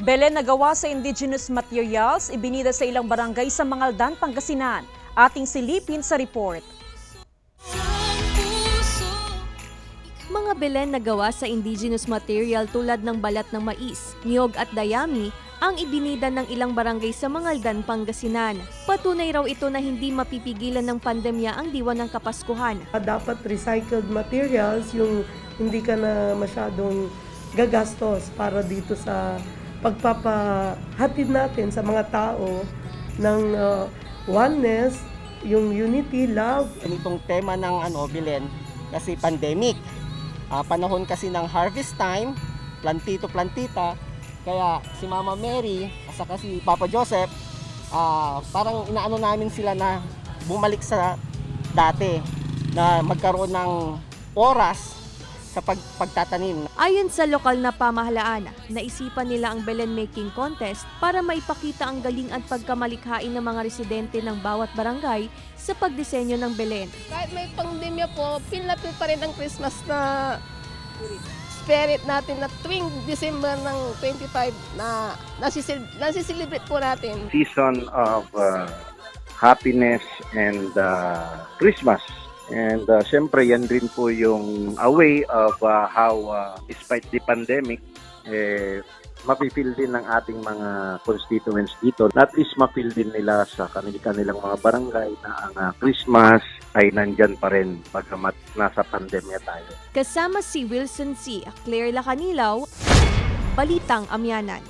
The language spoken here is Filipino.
Belen na gawa sa indigenous materials, ibinida sa ilang barangay sa Mangaldan, Pangasinan. Ating silipin sa report. Mga belen na gawa sa indigenous material tulad ng balat ng mais, niyog at dayami ang ibinida ng ilang barangay sa Mangaldan, Pangasinan. Patunay raw ito na hindi mapipigilan ng pandemya ang diwa ng Kapaskuhan. Dapat recycled materials, yung hindi ka na masyadong gagastos para dito sa pagpapahatid natin sa mga tao ng oneness, yung unity, love. Itong tema ng Belen kasi pandemic. Panahon kasi ng harvest time, plantito-plantita. Kaya si Mama Mary at saka si Papa Joseph, parang inaano namin sila na bumalik sa dati na magkaroon ng oras sa pagtatanim. Ayon sa lokal na pamahalaan, naisipan nila ang Belen Making Contest para maipakita ang galing at pagkamalikhain ng mga residente ng bawat barangay sa pagdisenyo ng Belen. Kahit may pandemya po, pinapil pa rin ang Christmas na spirit natin na tuwing December ng 25 na nasiselebrate po natin. Season of happiness and Christmas. And siyempre yan rin po yung a way of how despite the pandemic, mapipil din ng ating mga constituents dito. At least mapil din nila sa kanilang mga barangay na ang Christmas ay nandyan pa rin pagkamat nasa pandemya tayo. Kasama si Wilson C. Claire Lacanilaw, Balitang Amyanan.